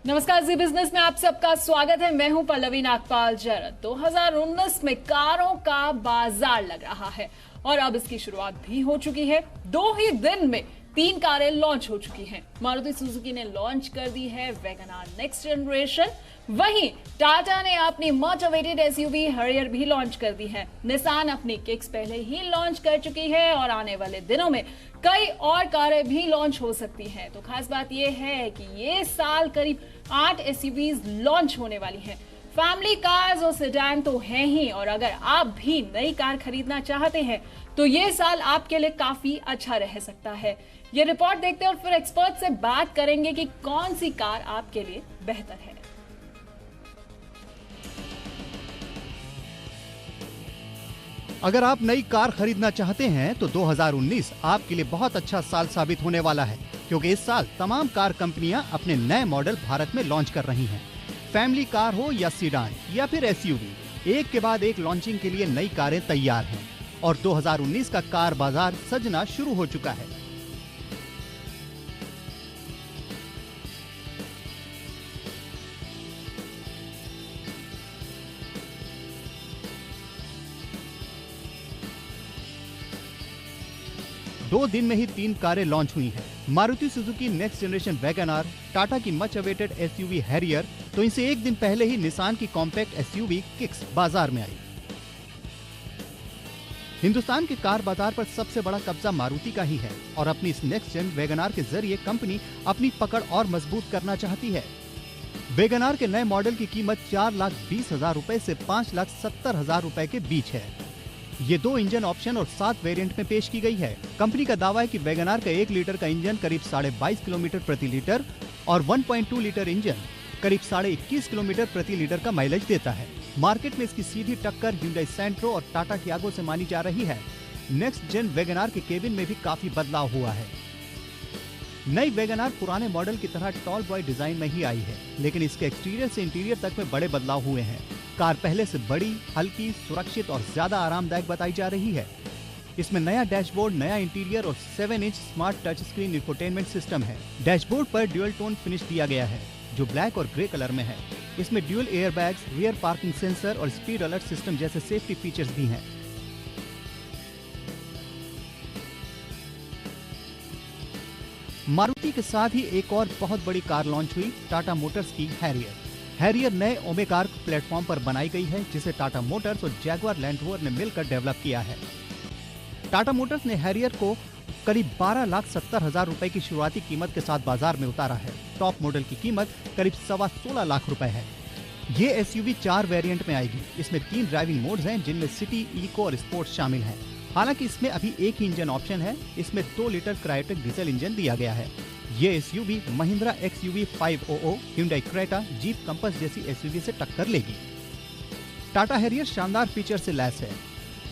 नमस्कार, जी बिजनेस में आप सबका स्वागत है। मैं हूं पल्लवी नागपाल जैरत। 2019 में कारों का बाजार लग रहा है और अब इसकी शुरुआत भी हो चुकी है। 2 ही दिन में 3 कारें लॉन्च हो चुकी हैं। मारुति सुजुकी ने लॉन्च कर दी है वैगनआर नेक्स्ट जनरेशन। वहीं टाटा ने अपनी मच अवेटेड एसयूवी हैरियर भी लॉन्च कर दी है। निसान अपनी किक्स पहले ही लॉन्च कर चुकी है और आने वाले दिनों में कई और कारें भी लॉन्च हो सकती हैं। तो खास बात यह है कि ये साल करीब 8 एसयूवीज लॉन्च होने वाली हैं। फैमिली कार्स और सेडान तो हैं ही, और अगर आप भी नई कार खरीदना चाहते हैं तो ये साल आपके लिए काफी अच्छा रह सकता है। ये रिपोर्ट देखते हैं और फिर एक्सपर्ट से बात करेंगे कि कौन सी कार आपके लिए बेहतर है। अगर आप नई कार खरीदना चाहते हैं तो 2019 आपके लिए बहुत अच्छा साल साबित होने वाला है, क्योंकि इस साल तमाम कार कंपनियां अपने नए मॉडल भारत में लॉन्च कर रही हैं। फैमिली कार हो या सीडान या फिर एसयूवी, एक के बाद एक लॉन्चिंग के लिए नई कारें तैयार हैं और 2019 का कार बाजार सजना शुरू हो चुका है। दो दिन में ही 3 कारें लॉन्च हुई हैं। Maruti Suzuki next generation WagonR, Tata की मच अवेटेड एसयूवी हैरियर, तो इनसे एक दिन पहले ही निसान की कॉम्पैक्ट एसयूवी किक्स बाजार में आई। हिंदुस्तान के कार बाजार पर सबसे बड़ा कब्जा मारुति का ही है और अपनी इस नेक्स्ट जेन वैगनआर के जरिए कंपनी अपनी पकड़ और मजबूत करना चाहती है। वैगनआर के नए मॉडल की कीमत 4,20,000 रुपए से 5,70,000 रुपए के बीच है। ये 2 इंजन ऑप्शन और 7 वेरिएंट में पेश की गई है। कंपनी का दावा है कि वैगनआर का 1 लीटर का इंजन करीब 22.5 किलोमीटर प्रति लीटर और 1.2 लीटर इंजन करीब 21.5 किलोमीटर प्रति लीटर का माइलेज देता है। मार्केट में इसकी सीधी टक्कर Hyundai सेंट्रो और टाटा टियागो से मानी जा रही है। नेक्स्ट जेन वैगनआर के केबिन में भी काफी बदलाव हुआ है। नई वैगनआर पुराने मॉडल की तरह टॉल बॉय डिजाइन नहीं आई है, लेकिन इसके एक्सटीरियर से इंटीरियर तक में बड़े बदलाव हुए हैं। कार पहले से बड़ी, हल्की, सुरक्षित और ज्यादा आरामदायक बताई जा रही है। इसमें नया डैशबोर्ड, नया इंटीरियर और 7 inch smart touch screen infotainment system है। डैशबोर्ड पर ड्यूअल टोन फिनिश दिया गया है, जो ब्लैक और ग्रे कलर में है। इसमें dual airbags, rear parking sensor और स्पीड अलर्ट सिस्टम जैसे सेफ्टी फीचर्स भी हैं। मारुति के साथ ही एक और बहुत बड़ी कार लॉन्च हुई, टाटा मोटर्स की हैरियर। हैरियर नए ओमेगार प्लेटफॉर्म पर बनाई गई है, जिसे टाटा मोटर्स और जैगुआर लैंड रोवर ने मिलकर डेवलप किया है। टाटा मोटर्स ने हैरियर को करीब 12,70,000 रुपए की शुरुआती कीमत के साथ बाजार में उतारा है। टॉप मॉडल की कीमत करीब 16.25 लाख रुपए है। ये एसयूवी 4 वेरिएंट में आएगी। इसमें 3 ड्राइविंग मोड्स हैं, जिनमें सिटी, इको और स्पोर्ट्स शामिल हैं। हालांकि इसमें अभी एक ही इंजन ऑप्शन है। इसमें 2 लीटर क्रायोटिक डीजल इंजन दिया गया है। ये SUV Mahindra XUV 500, Hyundai Creta, jeep Compass जैसी एसयूवी से टक्कर लेगी। टाटा हैरियर शानदार फीचर से लैस है।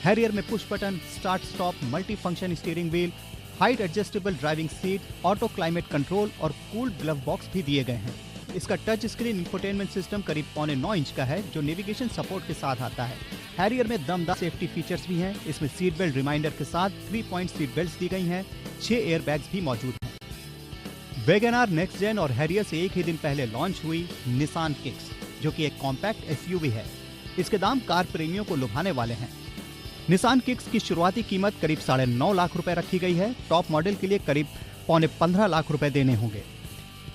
हैरियर में push button, start stop, multi function steering wheel, height adjustable driving seat, auto climate control और कूल्ड ग्लव बॉक्स भी दिए गए हैं। इसका टच स्क्रीन इंफोटेनमेंट सिस्टम करीब 6.25 इंच का है, जो नेविगेशन सपोर्ट के साथ आता है। हैरियर में दमदार सेफ्टी फीचर्स भी हैं। इसमें सीट बेल्ट रिमाइंडर के साथ 3 पॉइंट सीट बेल्ट दी गई हैं। 6 एयर बैग्स भी मौजूद हैं। वैगनआर नेक्स्ट जेन और हैरियर से एक ही दिन पहले लॉन्च हुई निसान किक्स, जो कि एक कॉम्पैक्ट एसयूवी है। इसके दाम कार प्रेमियों को लुभाने वाले हैं। निसान किक्स की शुरुआती कीमत करीब 9.5 लाख रुपए रखी गई है। टॉप मॉडल के लिए करीब 15.25 लाख रुपए देने होंगे।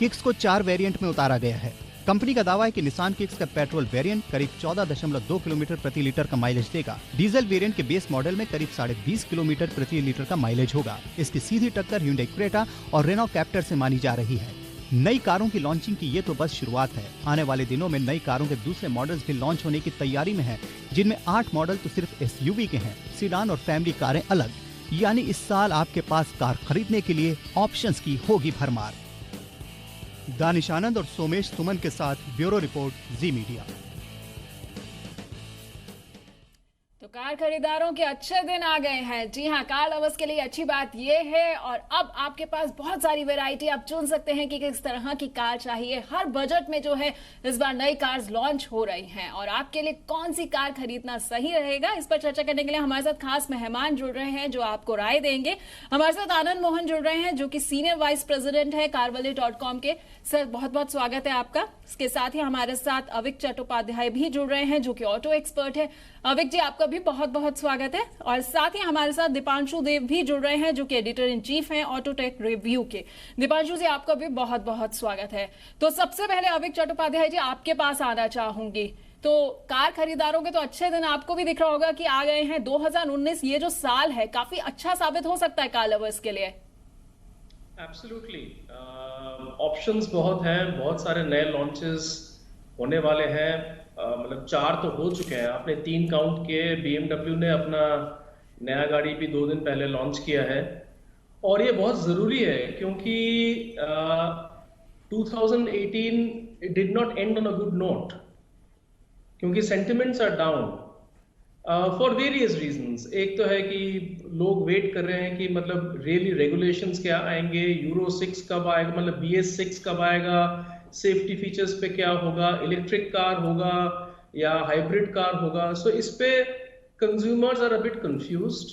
किक्स को 4 वेरिएंट में उतारा गया है। कंपनी का दावा है कि निसान किक्स का पेट्रोल वेरिएंट करीब 14.2 किलोमीटर प्रति लीटर का माइलेज देगा। डीजल वेरिएंट के बेस मॉडल में करीब 20.5 किलोमीटर प्रति लीटर का माइलेज होगा। इसकी सीधी टक्कर Hyundai क्रेटा और रेनॉ कैप्टर से मानी जा रही है। नई कारों की लॉन्चिंग की ये तो बस शुरुआत है। आने वाले दिनों में नई कारों के दूसरे मॉडल्स भी लॉन्च होने की तैयारी में हैं, जिनमें 8 मॉडल तो सिर्फ एसयूवी के हैं, सीडान और फैमिली कारें अलग। यानी इस साल आपके पास कार खरीदने के लिए ऑप्शंस की होगी भरमार। दानिश आनंद और सोमेश सुमन के साथ ब्यूरो रिपोर्ट, जी मीडिया। तो कार कार खरीदारों के अच्छे दिन आ गए हैं। जी हाँ, कार लवर्स के लिए अच्छी बात ये है और अब आपके पास बहुत सारी वैरायटी, आप चुन सकते हैं कि किस तरह की कार चाहिए। हर बजट में जो है इस बार नई कार्स लॉन्च हो रही हैं और आपके लिए कौन सी कार खरीदना सही रहेगा, इस पर चर्चा करने के लिए हमारे साथ खास मेहमान जुड़ रहे हैं जो आपको राय देंगे। हमारे साथ आनंद मोहन जुड़ रहे हैं जो कि सीनियर वाइस प्रेसिडेंट है carvale.com के। सर, बहुत बहुत स्वागत है आपका। इसके साथ ही हमारे साथ अविक चट्टोपाध्याय भी जुड़ रहे हैं जो कि ऑटो एक्सपर्ट है। अविक जी, आपका भी बहुत बहुत स्वागत है। और साथ ही हमारे साथ दीपांशु देव भी जुड़ रहे हैं जो कि एडिटर इन चीफ हैं ऑटोटेक रिव्यू के। दीपांशु जी, आपका भी बहुत बहुत स्वागत है। तो सबसे पहले अविक चट्टोपाध्याय जी, आपके पास आना चाहूंगी। तो कार खरीदारों के तो अच्छे दिन आपको भी दिख रहा होगा कि आ गए हैं। 2019 ये जो साल है काफी अच्छा साबित हो सकता है कार लवर्स के लिए। एब्सोल्युटली, ऑप्शंस बहुत हैं, बहुत सारे नए लॉन्चेस होने वाले हैं। मतलब 4 तो हो चुके हैं, आपने 3 काउंट किए। BMW ने अपना नया गाड़ी भी 2 दिन पहले लॉन्च किया है और ये बहुत ज़रूरी है क्योंकि 2018 it did not end on a good note क्योंकि sentiments are down for various reasons. एक तो है कि लोग वेट कर रहे हैं कि मतलब रियली रेगुलेशंस क्या आएंगे, यूरो 6 कब आएगा, मतलब BS6 कब आएगा, सेफ्टी फीचर्स पे क्या होगा, इलेक्ट्रिक कार होगा या हाइब्रिड कार होगा। सो इस पे consumers are a bit confused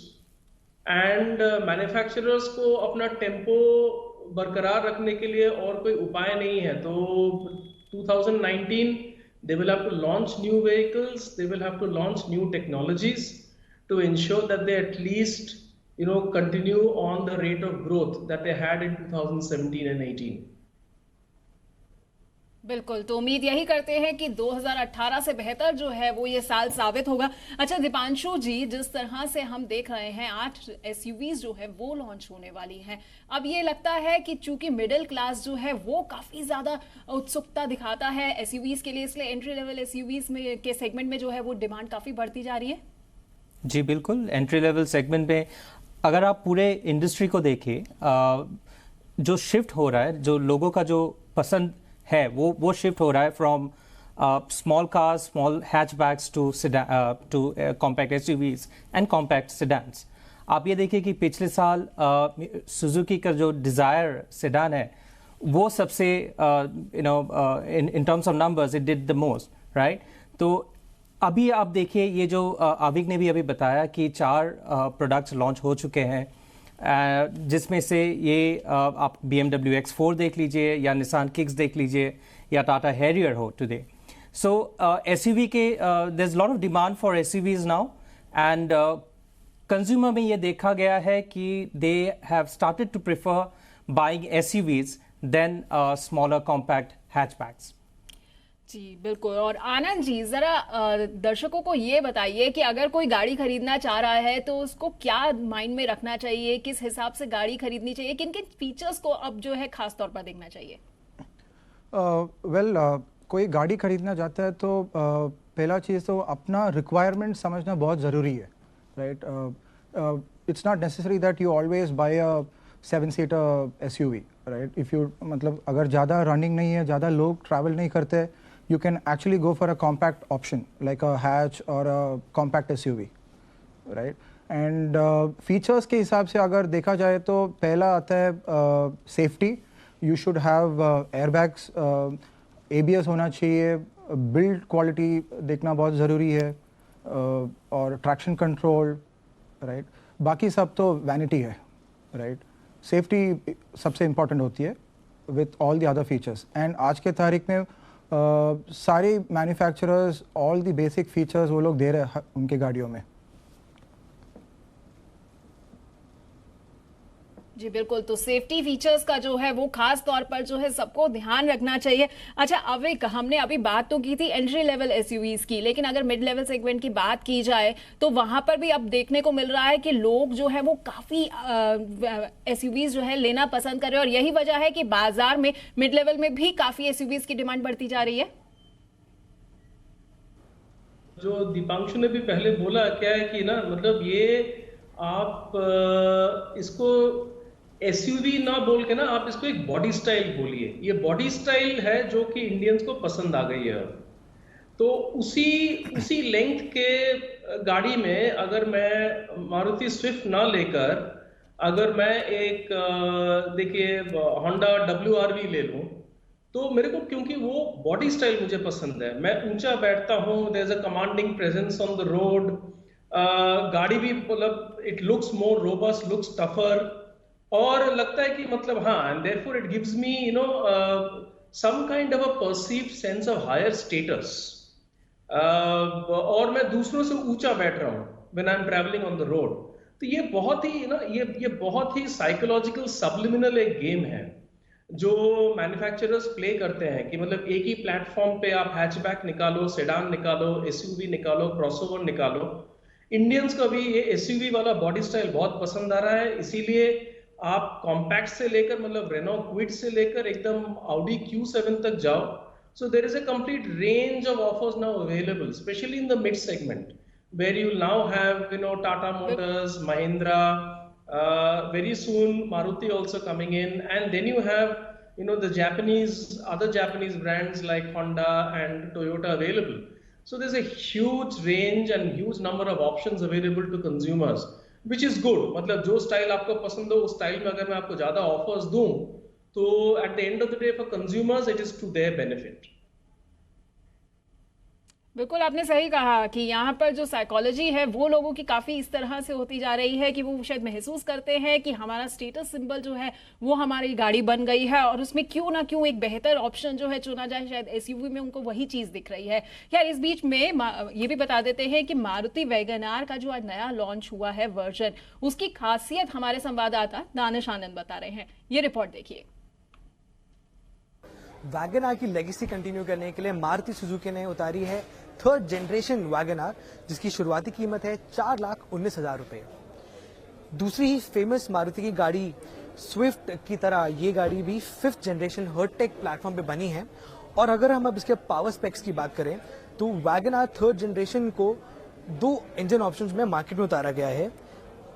and manufacturers को अपना टेम्पो बरकरार रखने के लिए और कोई उपाय नहीं है। तो 2019 they will have to launch new vehicles, they will have to launch new technologies to ensure that they at least continue on the rate of growth that they had in 2017 and 18. बिल्कुल, तो उम्मीद यही करते हैं कि 2018 से बेहतर जो है वो ये साल साबित होगा। अच्छा दीपांशु जी, जिस तरह से हम देख रहे हैं 8 SUVs जो है वो लॉन्च होने वाली हैं। अब ये लगता है कि चूंकि मिडिल क्लास जो है वो काफी ज्यादा उत्सुकता दिखाता है SUVs के लिए, इसलिए एंट्री लेवल SUVs में के सेगमेंट में जो है वो डिमांड काफी बढ़ती जा रही है। जी बिल्कुल, एंट्री लेवल सेगमेंट में अगर आप पूरे इंडस्ट्री को देखें, जो शिफ्ट हो रहा है, जो लोगों का जो पसंद है वो शिफ्ट हो रहा है from small cars, small hatchbacks to compact SUVs and compact sedans. आप ये देखिए कि पिछले साल सुजुकी का जो डिज़ायर सेडान है वो सबसे इन terms of numbers it did the most, right. तो अभी आप देखिए ये जो आविक ने भी अभी बताया कि 4 प्रोडक्ट्स लॉन्च हो चुके हैं, जिसमें से ये आप BMW X4 देख लीजिए या निसान किक्स देख लीजिए या टाटा हैरियर हो टुडे। सो SUV के there is lot of demand for SUVs now and consumer में ये देखा गया है कि they have started to prefer buying SUVs then smaller compact hatchbacks. जी बिल्कुल। और आनंद जी, जरा दर्शकों को ये बताइए कि अगर कोई गाड़ी खरीदना चाह रहा है तो उसको क्या माइंड में रखना चाहिए, किस हिसाब से गाड़ी खरीदनी चाहिए, किन किन फीचर्स को अब जो है खास तौर पर देखना चाहिए? कोई गाड़ी खरीदना चाहता है तो पहला चीज़ तो अपना रिक्वायरमेंट समझना बहुत ज़रूरी है, right. It's not necessary that you always buy a seven seater SUV, right. If you मतलब अगर ज़्यादा रनिंग नहीं है, ज़्यादा लोग ट्रैवल नहीं करते, you can actually go for a compact option like a hatch or a compact SUV, right? And features के हिसाब से अगर देखा जाए तो पहला आता है safety. You should have airbags, ABS होना चाहिए, build quality देखना बहुत ज़रूरी है और traction control, right? बाकी सब तो vanity है, right? Safety सबसे important होती है with all the other features. And आज के तारीख में सारे manufacturers all the basic features वो लोग दे रहे हैं उनके गाड़ियों में। जी बिल्कुल, तो सेफ्टी फीचर्स का जो है वो खास तौर पर जो है सबको ध्यान रखना चाहिए। अच्छा अविक, हमने अभी बात तो की थी एंट्री लेवल SUVs की, लेकिन अगर मिड लेवल सेगमेंट की बात की जाए तो वहां पर भी अब देखने को मिल रहा है कि लोग जो है वो काफी SUVs जो है लेना पसंद कर रहे हैं और यही वजह है कि बाजार में मिड लेवल में भी काफी SUVs की डिमांड बढ़ती जा रही है। जो दीपांशु ने भी पहले बोला, क्या है कि ना मतलब ये आप इसको SUV ना बोल के ना आप इसको एक बॉडी स्टाइल बोलिए। ये बॉडी स्टाइल है जो कि इंडियंस को पसंद आ गई है। तो उसी लेंथ के गाड़ी में अगर मैं मारुति स्विफ्ट ना लेकर अगर मैं एक देखिए होंडा WRV ले लूं, तो मेरे को क्योंकि वो बॉडी स्टाइल मुझे पसंद है, मैं ऊंचा बैठता हूँ, there is a commanding presence on the road, गाड़ी भी मतलब it looks more robust, looks tougher, और लगता है कि मतलब हाँ, and therefore it gives me some kind of a perceived sense of higher status, और मैं दूसरों से ऊंचा बैठ रहा हूँ when I am travelling on the road. तो ये बहुत ही ये बहुत ही साइकोलॉजिकल सबलिमिनल एक गेम है जो मैन्युफैक्चरर्स प्ले करते हैं कि मतलब एक ही प्लेटफॉर्म पे आप हैचबैक निकालो, सेडान निकालो, एसयूवी निकालो, क्रॉसओवर निकालो। इंडियंस को भी ये एसयूवी वाला बॉडी स्टाइल बहुत पसंद आ रहा है, इसीलिए आप कॉम्पैक्ट से लेकर मतलब रेनो क्विड से लेकर एकदम ऑडी Q7 तक जाओ। So there is a complete range of offers now available, especially in the mid segment, where you now have Tata Motors, Mahindra, very soon Maruti also coming in, and then you have the other Japanese brands like Honda and Toyota available. So there's a huge range and huge number of options available to consumers, which is good. मतलब जो style आपको पसंद हो उस style में अगर मैं आपको ज्यादा ऑफर्स दूं, तो at the end of the day for consumers it is to their benefit. बिल्कुल आपने सही कहा कि यहाँ पर जो साइकोलॉजी है वो लोगों की काफ़ी इस तरह से होती जा रही है कि वो शायद महसूस करते हैं कि हमारा स्टेटस सिंबल जो है वो हमारी गाड़ी बन गई है और उसमें क्यों ना क्यों एक बेहतर ऑप्शन जो है चुना जाए, शायद एसयूवी में उनको वही चीज़ दिख रही है। यार इस बीच में ये भी बता देते हैं कि मारुति वैगन आर का जो आज नया लॉन्च हुआ है वर्जन, उसकी खासियत हमारे संवाददाता दानिश आनंद बता रहे हैं। ये रिपोर्ट देखिए। वैगन आर की लेगेसी कंटिन्यू करने के लिए मारुति सुजुकी ने उतारी है थर्ड जनरेशन वैगन आर, जिसकी शुरुआती कीमत है 4,19,000 रुपए। दूसरी ही फेमस मारुति की गाड़ी स्विफ्ट की तरह ये गाड़ी भी फिफ्थ जनरेशन हर्टेक प्लेटफॉर्म पे बनी है। और अगर हम अब इसके पावर स्पेक्स की बात करें तो वैगन आर थर्ड जनरेशन को दो इंजन ऑप्शंस में मार्केट में उतारा गया है।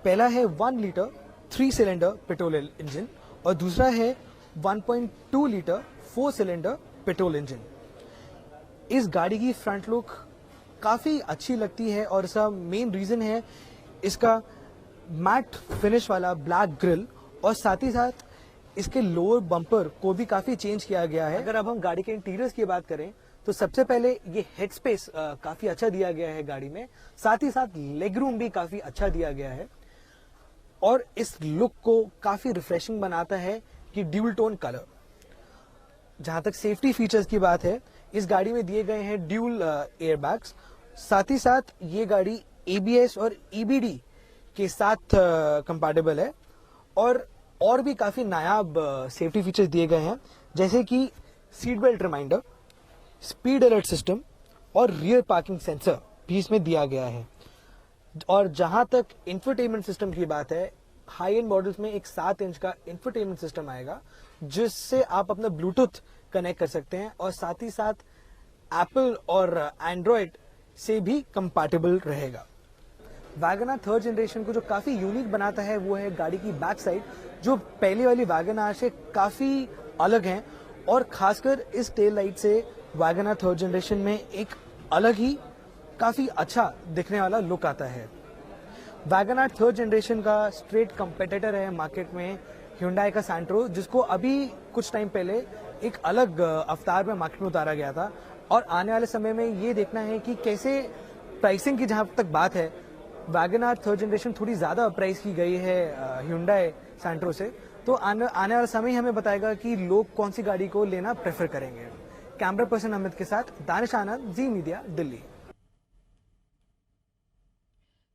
पहला है 1 लीटर 3 सिलेंडर पेट्रोल इंजन और दूसरा है 1.2 लीटर 4 सिलेंडर पेट्रोल इंजन। इस गाड़ी की फ्रंट लुक काफी अच्छी लगती है और इसका मेन रीजन है इसका मैट फिनिश वाला ब्लैक ग्रिल और साथ ही साथ इसके लोअर बम्पर को भी काफी चेंज किया गया है। अगर अब हम गाड़ी के इंटीरियर्स की बात करें तो सबसे पहले ये हेड स्पेस काफी अच्छा दिया गया है गाड़ी में, साथ ही साथ लेग रूम भी काफी अच्छा दिया गया है और इस लुक को काफी रिफ्रेशिंग बनाता है कि ड्यूल टोन कलर। जहां तक सेफ्टी फीचर्स की बात है, इस गाड़ी में दिए गए हैं ड्यूल एयरबैग्स, साथ ही साथ ये गाड़ी ABS और EBD के साथ कंपैटिबल है और भी काफी नायाब सेफ्टी फीचर्स दिए गए हैं, जैसे कि seat belt reminder, speed alert system और रियर पार्किंग सेंसर भी इसमें दिया गया है। और जहां तक इंफोटेनमेंट सिस्टम की बात है, हाई एंड मॉडल्स में एक 7 इंच का इंफोटेनमेंट सिस्टम आएगा जिससे आप अपना ब्लूटूथ कनेक्ट कर सकते हैं और साथ ही साथ एप्पल और एंड्रॉयड से भी कंपैटिबल रहेगा। वैगन आर थर्ड जनरेशन को जो काफी यूनिक बनाता है वो है गाड़ी की बैक साइड, जो पहले वाली वैगन आर से काफी अलग है और खासकर इस टेल लाइट से वैगन आर थर्ड जनरेशन में एक अलग ही काफी अच्छा दिखने वाला लुक आता है। वैगन आर थर्ड जनरेशन का स्ट्रेट कंपेटिटर है मार्केट में Hyundai का सैंट्रो, जिसको अभी कुछ टाइम पहले एक अलग अवतार में मार्केट में उतारा गया था और आने वाले समय में ये देखना है कि कैसे प्राइसिंग की जहां तक बात है, वैगन आर थर्ड जनरेशन थोड़ी ज्यादा प्राइस की गई है Hyundai सैंट्रो से, तो आने वाला समय हमें बताएगा कि लोग कौन सी गाड़ी को लेना प्रेफर करेंगे। कैमरा पर्सन अमित के साथ दानिश आनंद, जी मीडिया, दिल्ली।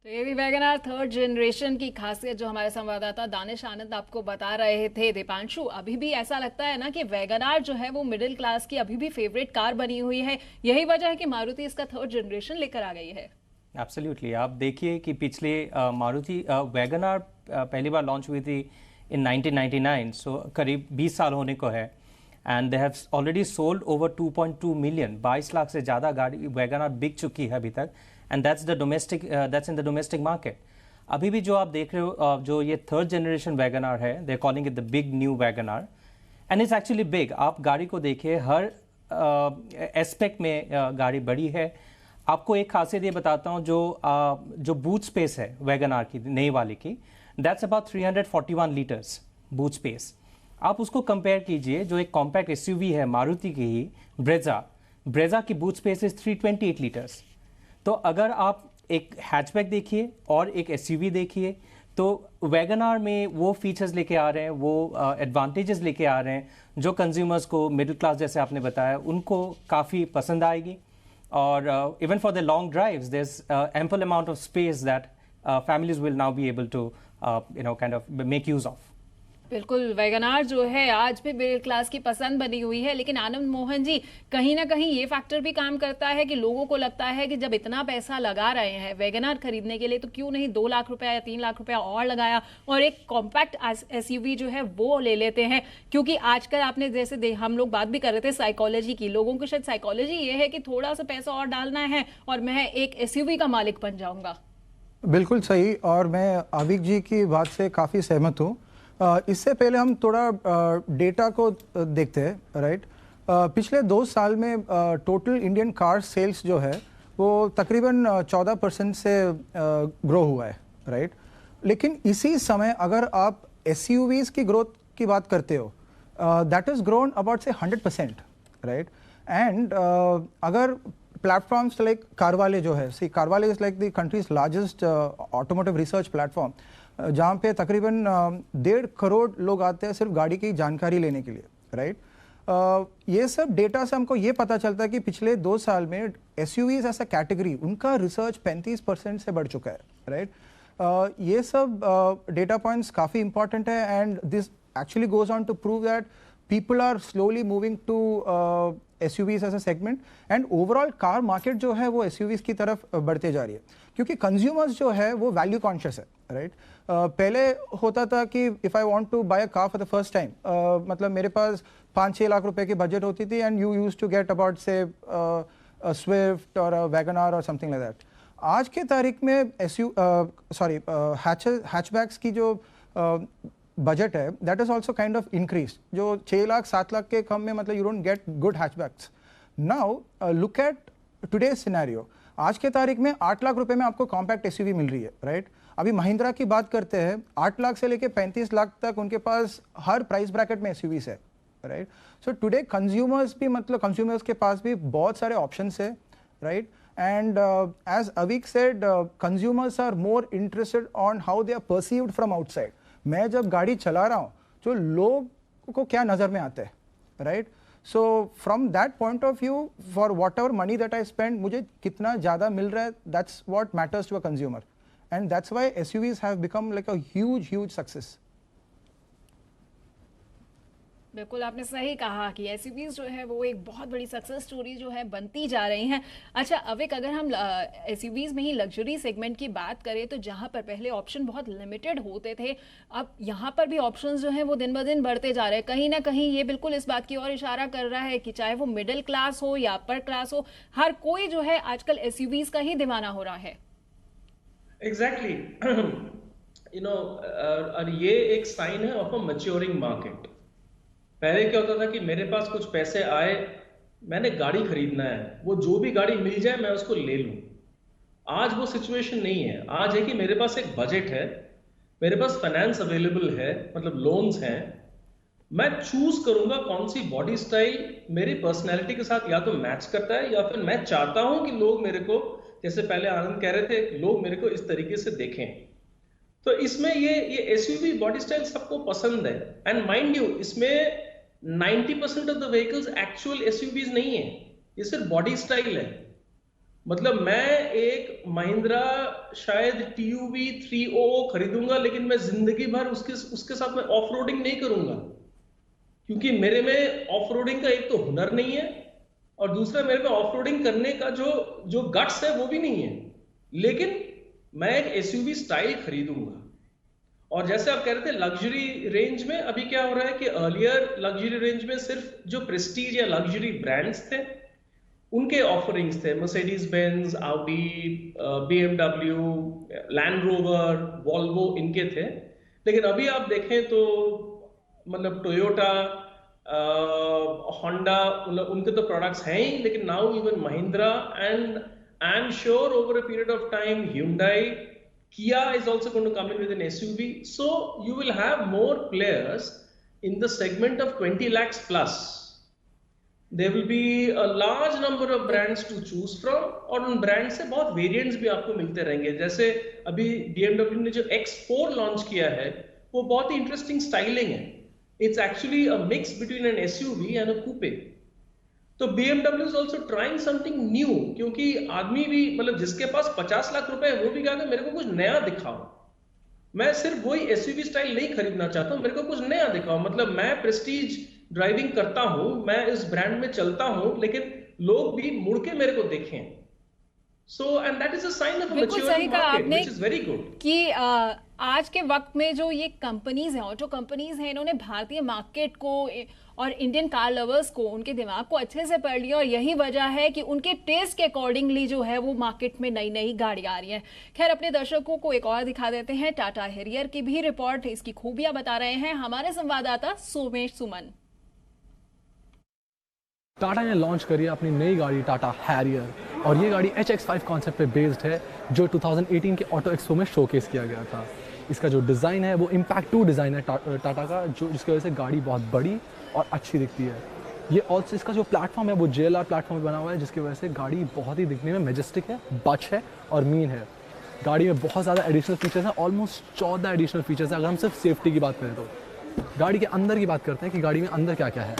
तो ये भी वैगन आर थर्ड जनरेशन की खासियत जो हमारे संवाददाता दानिश आनंद आपको बता रहे थे। दीपांशु, अभी भी ऐसा लगता है ना कि वैगन आर जो है वो मिडिल क्लास की अभी भी फेवरेट कार बनी हुई है, यही वजह है कि मारुति इसका थर्ड जनरेशन लेकर आ गई है। एब्सोल्युटली, आप देखिए कि पिछले मारुति वैगन आर पहली बार लॉन्च हुई थी इन 1999, सो करीब 20 साल होने को है and they have already sold over 2.2 million, 22 lakh से ज़्यादा गाड़ी वैगन आर बिक चुकी है अभी तक, and that's in the domestic market. अभी भी जो आप देख रहे हो जो ये थर्ड जनरेशन वैगन आर है, they calling it the big new Wagon R and it's actually big. आप गाड़ी को देखिए, हर एस्पेक्ट में गाड़ी बड़ी है। आपको एक खासियत ये बताता हूँ, जो बूट स्पेस है वैगन आर की नई वाले की, that's about 341 litres boot space. आप उसको कंपेयर कीजिए जो एक कॉम्पैक्ट एसयूवी है मारुति की ही, ब्रेजा की बूट स्पेस इज 328 लीटर्स। तो अगर आप एक हैचबैक देखिए और एक एसयूवी देखिए, तो वैगन आर में वो फीचर्स लेके आ रहे हैं, वो एडवांटेजेस लेके आ रहे हैं जो कंज्यूमर्स को, मिडिल क्लास जैसे आपने बताया, उनको काफ़ी पसंद आएगी। और even for the long drives there is ample amount of space that families will now be able to kind of make use of. बिल्कुल, वैगनार जो है आज भी मिडिल क्लास की पसंद बनी हुई है, लेकिन आनंद मोहन जी, कहीं ना कहीं ये फैक्टर भी काम करता है कि लोगों को लगता है कि जब इतना पैसा लगा रहे हैं वैगनार खरीदने के लिए, तो क्यों नहीं 2 लाख रुपया या 3 लाख रुपया और लगाया और एक कॉम्पैक्ट एसयूवी जो है वो ले लेते हैं। क्योंकि आजकल आपने जैसे हम लोग बात भी कर रहे थे साइकोलॉजी की, लोगों की शायद साइकोलॉजी ये है कि थोड़ा सा पैसा और डालना है और मैं एक एसयूवी का मालिक बन जाऊंगा। बिल्कुल सही, और मैं आविक जी की बात से काफ़ी सहमत हूँ। इससे पहले हम थोड़ा डेटा को देखते हैं, राइट। पिछले 2 साल में टोटल इंडियन कार सेल्स जो है वो तकरीबन 14% से ग्रो हुआ है, राइट। लेकिन इसी समय अगर आप एसयूवीज़ की ग्रोथ की बात करते हो, दैट इज़ ग्रोन अबाउट से 100%, राइट। एंड अगर platforms like Carvale जो है, see Carvale is like the country's largest automotive research platform, जहाँ पे तकरीबन 1.5 करोड़ लोग आते हैं सिर्फ गाड़ी की जानकारी लेने के लिए, राइट। ये सब डेटा से हमको ये पता चलता है कि पिछले 2 साल में SUVs ऐसा कैटेगरी, उनका रिसर्च 35% से बढ़ चुका है, राइट। ये सब डेटा पॉइंट्स काफ़ी इंपॉर्टेंट है, and this actually goes on to prove that people are slowly moving to SUVs as a segment, and overall car market जो है वो SUVs की तरफ बढ़ते जा रही है, क्योंकि consumers जो है वो value conscious है, right? पहले होता था कि if I want to buy a car for the first time, मतलब मेरे पास 5-6 लाख रुपए की बजट होती थी, and you used to get about say a Swift or a WagonR or something like that. आज के तारीख में hatchbacks की जो बजट है, that is also kind of increase, जो 6 लाख 7 लाख के कम में मतलब you don't get good hatchbacks. Now look at today scenario, आज के तारीख में 8 लाख रुपए में आपको कॉम्पैक्ट एसयूवी मिल रही है, राइट। अभी महिंद्रा की बात करते हैं, 8 लाख से लेके 35 लाख तक उनके पास हर प्राइस ब्रैकेट में एसयूवीज है, राइट। सो टुडे कंज्यूमर्स भी, मतलब कंज्यूमर्स के पास भी बहुत सारे ऑप्शंस है, right. And as Avik said, consumers are more interested on how they are perceived from outside. मैं जब गाड़ी चला रहा हूँ तो लोग को क्या नज़र में आता है, right. So from that point of view, for whatever money that I spend, मुझे कितना ज़्यादा मिल रहा है, that's what matters to a consumer, and that's why SUVs have become like a huge success. बिल्कुल, आपने सही कहा कि एसयूवीज जो है वो एक बहुत बड़ी सक्सेस स्टोरी जो है बनती जा रही हैं। अच्छा अविक, अगर हम एसयूवीज में ही लग्जरी सेगमेंट की बात करें, तो जहां पर पहले ऑप्शन बहुत लिमिटेड होते थे, अब यहाँ पर भी ऑप्शंस जो हैं वो दिन ब दिन बढ़ते जा रहे हैं। कहीं ना कहीं ये बिल्कुल इस बात की ओर इशारा कर रहा है कि चाहे वो मिडिल क्लास हो या अपर क्लास हो, हर कोई जो है आजकल एसयूवीज का ही दीवाना हो रहा है। एग्जैक्टली और ये एक साइन है ऑफ अ मैच्योरिंग मार्केट। पहले क्या होता था कि मेरे पास कुछ पैसे आए, मैंने गाड़ी खरीदना है, वो जो भी गाड़ी मिल जाए मैं उसको ले लूं। आज वो सिचुएशन नहीं है। आज है कि मेरे पास एक बजट है, मेरे पास फाइनेंस अवेलेबल है, मतलब लोन्स हैं, मैं चूज करूंगा कौन सी बॉडी स्टाइल मेरी पर्सनैलिटी के साथ या तो मैच करता है, या फिर मैं चाहता हूं कि लोग मेरे को, जैसे पहले आनंद कह रहे थे, लोग मेरे को इस तरीके से देखें। तो इसमें ये एसयूवी बॉडी स्टाइल सबको पसंद है। एंड माइंड यू, इसमें 90% of the vehicles actual SUVs नहीं है, ये सिर्फ बॉडी स्टाइल है। मतलब मैं एक महिंद्रा शायद TUV 300 खरीदूंगा, लेकिन मैं जिंदगी भर उसके साथ में ऑफ रोडिंग नहीं करूंगा, क्योंकि मेरे में ऑफ रोडिंग का एक तो हुनर नहीं है, और दूसरा मेरे में ऑफ रोडिंग करने का जो गट्स है वो भी नहीं है। लेकिन मैं एक एसयूवी स्टाइल खरीदूंगा। और जैसे आप कह रहे थे लग्जरी रेंज में, अभी क्या हो रहा है कि अर्लियर लग्जरी रेंज में सिर्फ जो प्रेस्टीज या लग्जरी ब्रांड्स थे उनके ऑफरिंग्स थे, Mercedes Benz, Audi, BMW, land rover, Volvo, इनके थे। लेकिन अभी आप देखें तो मतलब टोयोटा, होंडा, उनके तो प्रोडक्ट्स हैं ही, लेकिन now even Mahindra and I'm sure over a period of time, Hyundai, Kia is also going to come in with an SUV. So you will have more players in the segment of 20 lakhs plus. There will be a large number of brands to choose from और उन brand से बहुत variants भी आपको मिलते रहेंगे. जैसे अभी BMW ने जो X4 लॉन्च किया है वो बहुत ही इंटरेस्टिंग स्टाइलिंग है. It's actually a mix between an SUV and a coupe. तो BMW is also trying something new क्योंकि आदमी भी मतलब जिसके पास 50 लाख रुपए है वो भी कहता है मेरे को कुछ नया दिखाओ. मैं सिर्फ वही SUV स्टाइल नहीं खरीदना चाहता हूँ, मेरे को कुछ नया दिखाओ. मतलब मैं प्रेस्टीज ड्राइविंग करता हूं, मैं इस ब्रांड में चलता हूं, लेकिन लोग भी मुड़ के मेरे को देखें. So and that is a sign of a maturity market which is very good. कि आज के वक्त में जो ये कंपनीज हैं, ऑटो कंपनीज हैं, इन्होंने भारतीय मार्केट को और इंडियन कार लवर्स को, उनके दिमाग को अच्छे से पढ़ लिया और यही वजह है कि उनके टेस्ट के अकॉर्डिंगली जो है वो मार्केट में नई नई गाड़ियां आ रही हैं. खैर, अपने दर्शकों को एक और दिखा देते हैं. टाटा हैरियर की भी रिपोर्ट, इसकी खूबियां बता रहे हैं हमारे संवाददाता सोमेश सुमन. टाटा ने लॉन्च करी है अपनी नई गाड़ी टाटा हैरियर और ये गाड़ी HX5 कॉन्सेप्ट पे बेस्ड है जो 2018 के ऑटो एक्सपो में शोकेस किया गया था. इसका जो डिज़ाइन है वो इम्पैक्ट 2 डिज़ाइन है टाटा का, जो जिसकी वजह से गाड़ी बहुत बड़ी और अच्छी दिखती है. ये ऑल्सो इसका जो प्लेटफॉर्म है वो JLR प्लेटफॉर्म बना हुआ है जिसकी वजह से गाड़ी बहुत ही दिखने में मैजेस्टिक है, बच है और मीन है. गाड़ी में बहुत ज़्यादा एडिशनल फीचर्स हैं, ऑलमोस्ट 14 एडिशनल फीचर्स हैं. अगर हम सिर्फ सेफ्टी की बात करें तो गाड़ी के अंदर की बात करते हैं कि गाड़ी में अंदर क्या क्या है.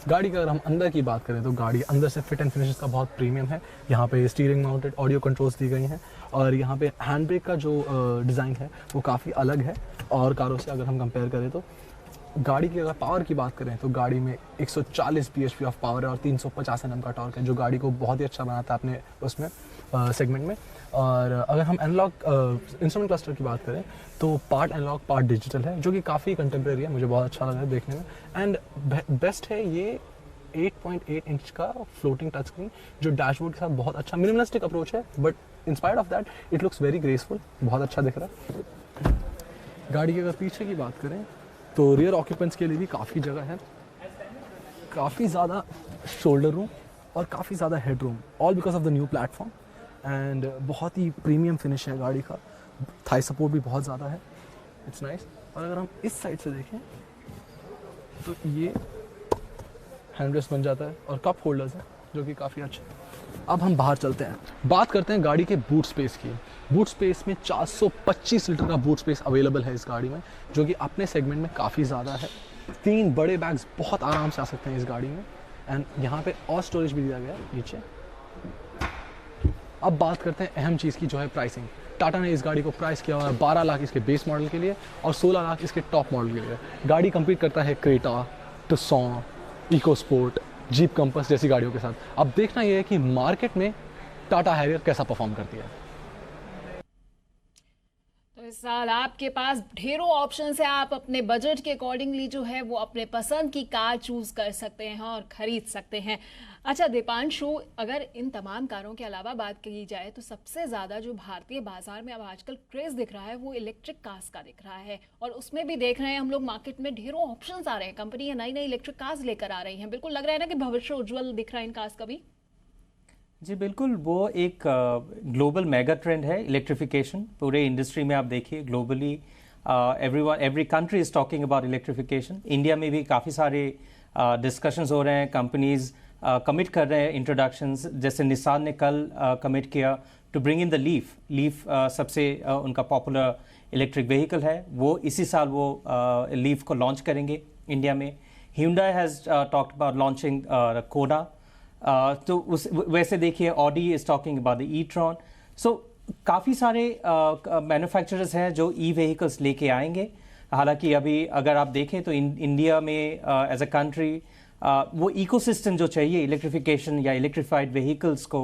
गाड़ी की अगर हम अंदर की बात करें तो गाड़ी अंदर से फिट एंड फिनिश का बहुत प्रीमियम है. यहाँ पे स्टीयरिंग माउंटेड ऑडियो कंट्रोल्स दी गई हैं और यहाँ पे हैंड ब्रेक का जो डिज़ाइन है वो काफ़ी अलग है और कारों से अगर हम कंपेयर करें तो. गाड़ी की अगर पावर की बात करें तो गाड़ी में 140 bhp ऑफ पावर है और 350 Nm का टॉर्क है जो गाड़ी को बहुत ही अच्छा बनाता है अपने उसमें सेगमेंट में. और अगर हम एनालॉग इंस्ट्रूमेंट क्लस्टर की बात करें तो पार्ट एनालॉग पार्ट डिजिटल है जो कि काफ़ी कंटेम्प्रेरी है, मुझे बहुत अच्छा लगा है देखने में. एंड बेस्ट है ये 8.8 इंच का फ्लोटिंग टच स्क्रीन जो डैशबोर्ड के साथ बहुत अच्छा मिनिमलिस्टिक अप्रोच है, but in spite of that it looks very graceful, बहुत अच्छा दिख रहा है. गाड़ी की अगर पीछे की बात करें तो रियर ऑक्यूपेंट्स के लिए भी काफ़ी जगह है, काफ़ी ज़्यादा शोल्डर रूम और काफ़ी ज़्यादा head room, all because of the new platform. And बहुत ही प्रीमियम फिनिश है गाड़ी का, थाई सपोर्ट भी बहुत ज़्यादा है, इट्स नाइस. और अगर हम इस साइड से देखें तो ये हैंड रेस्ट बन जाता है और कप होल्डर्स हैं जो कि काफ़ी अच्छे. अब हम बाहर चलते हैं, बात करते हैं गाड़ी के बूट स्पेस की. बूट स्पेस में 425 लीटर का बूट स्पेस अवेलेबल है इस गाड़ी में जो कि अपने सेगमेंट में काफ़ी ज़्यादा है. 3 बड़े बैग्स बहुत आराम से आ सकते हैं इस गाड़ी में एंड यहाँ पे और स्टोरेज भी दिया गया है नीचे. अब बात करते हैं अहम चीज़ की जो है प्राइसिंग. टाटा ने इस गाड़ी को प्राइस किया हुआ है 12 लाख इसके बेस मॉडल के लिए और 16 लाख इसके टॉप मॉडल के लिए. गाड़ी कम्पीट करता है Creta, Tucson, EcoSport, Jeep Compass जैसी गाड़ियों के साथ. अब देखना यह है कि मार्केट में टाटा हैरियर कैसा परफॉर्म करती है. तो इस साल आपके पास ढेरों ऑप्शंस है, आप अपने बजट के अकॉर्डिंगली जो है वो अपने पसंद की कार चूज कर सकते हैं और खरीद सकते हैं. अच्छा दीपांशु, अगर इन तमाम कारों के अलावा बात की जाए तो सबसे ज़्यादा जो भारतीय बाजार में अब आजकल क्रेज़ दिख रहा है वो इलेक्ट्रिक कार्स का दिख रहा है और उसमें भी देख रहे हैं हम लोग मार्केट में ढेरों ऑप्शंस आ रहे हैं, कंपनियां नई नई इलेक्ट्रिक कार्स लेकर आ रही हैं. बिल्कुल लग रहा है ना कि भविष्य उज्जवल दिख रहा है इन कार्स का भी. जी बिल्कुल, वो एक ग्लोबल मेगा ट्रेंड है इलेक्ट्रिफिकेशन. पूरे इंडस्ट्री में आप देखिए globally every country is talking about electrification. India में भी काफ़ी सारे डिस्कशंस हो रहे हैं, कंपनीज़ कमिट कर रहे हैं इंट्रोडक्शंस. जैसे निसान ने कल कमिट किया to bring in the Leaf सबसे उनका पॉपुलर इलेक्ट्रिक व्हीकल है, वो इसी साल वो लीफ को लॉन्च करेंगे इंडिया में. Hyundai has talked about launching कोडा. तो उस वैसे देखिए Audi is talking about the e-tron. So काफ़ी सारे मैन्युफैक्चरर्स हैं जो ई व्हीकल्स लेके आएंगे. हालांकि अभी अगर आप देखें तो इंडिया में एज अ कंट्री वो इकोसिस्टम जो चाहिए इलेक्ट्रिफिकेशन या इलेक्ट्रिफाइड व्हीकल्स को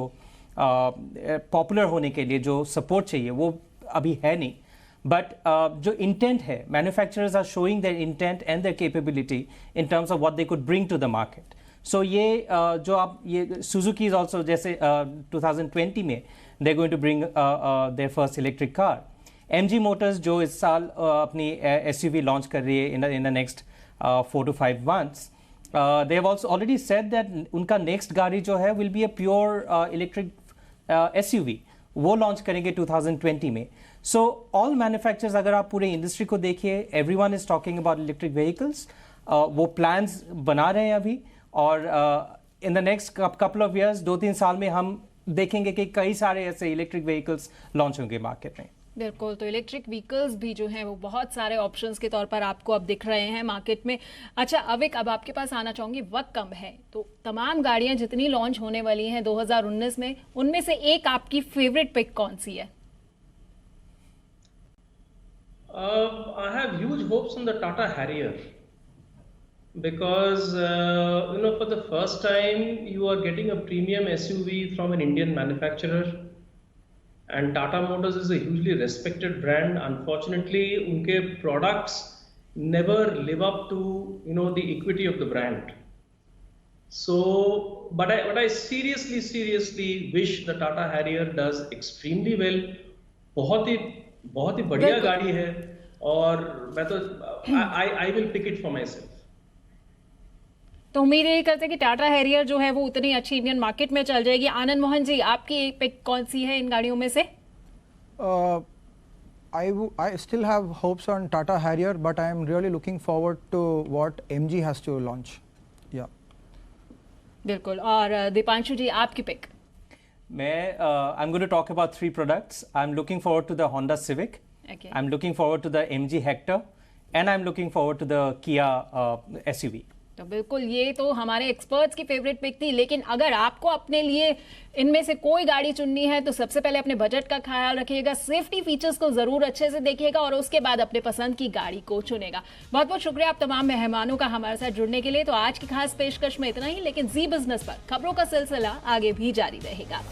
पॉपुलर होने के लिए जो सपोर्ट चाहिए वो अभी है नहीं. बट जो इंटेंट है, manufacturers are showing their intent and their capability in terms of what they could bring to the market. So ये जो आप ये सुजुकी इज ऑल्सो जैसे 2020 में they going to bring their first electric car. MG motors जो इस साल अपनी SUV लॉन्च कर रही है in the next 4 to 5 months. They have also already said that उनका नेक्स्ट गाड़ी जो है will be a pure electric SUV वो लॉन्च करेंगे 2020 में. सो ऑल मैन्युफैक्चरर्स, अगर आप पूरे इंडस्ट्री को देखिए, everyone is talking about electric vehicles. वो प्लान्स बना रहे हैं अभी, और इन the next couple of years, 2-3 साल में हम देखेंगे कि कई सारे ऐसे इलेक्ट्रिक व्हीकल्स लॉन्च होंगे मार्केट में. बिल्कुल, तो इलेक्ट्रिक व्हीकल्स भी जो हैं वो बहुत सारे ऑप्शंस के तौर पर आपको अब दिख रहे हैं मार्केट में. अच्छा अविक, अब आपके पास आना चाहूंगी, वक्त कम है तो तमाम गाड़ियां जितनी लॉन्च होने वाली हैं 2019 में, उनमें से एक आपकी फेवरेट पिक कौन सी है? I have huge hopes on the Tata Harrier because for the first time you are getting a premium SUV from an Indian manufacturer, and Tata Motors is a hugely respected brand. Unfortunately, unke products never live up to the equity of the brand. So, but I seriously wish the Tata Harrier does extremely well. बहुत ही बढ़िया गाड़ी है, और मैं तो I will pick it for myself. तो उम्मीद यही करते हैं कि टाटा हैरियर जो है वो उतनी अच्छी इंडियन मार्केट में चल जाएगी. आनंद मोहन जी, आपकी एक पिक कौन सी है इन गाड़ियों में से? I still have hopes on Tata Harrier, but I am really looking forward to what MG has to launch. Yeah. बिल्कुल. और दीपांशु जी, आपकी pick? I'm going to talk about 3 products. I'm looking forward to the Honda Civic. Okay. I'm looking forward to the MG Hector, and I'm looking forward to the Kia SUV. तो बिल्कुल, ये तो हमारे experts की favourite pick थी, लेकिन अगर आपको अपने लिए इनमें से कोई गाड़ी चुननी है तो सबसे पहले अपने बजट का ख्याल रखिएगा, सेफ्टी फीचर्स को जरूर अच्छे से देखिएगा, और उसके बाद अपने पसंद की गाड़ी को चुनेगा. बहुत बहुत शुक्रिया आप तमाम मेहमानों का हमारे साथ जुड़ने के लिए. तो आज की खास पेशकश में इतना ही, लेकिन जी बिजनेस पर खबरों का सिलसिला आगे भी जारी रहेगा.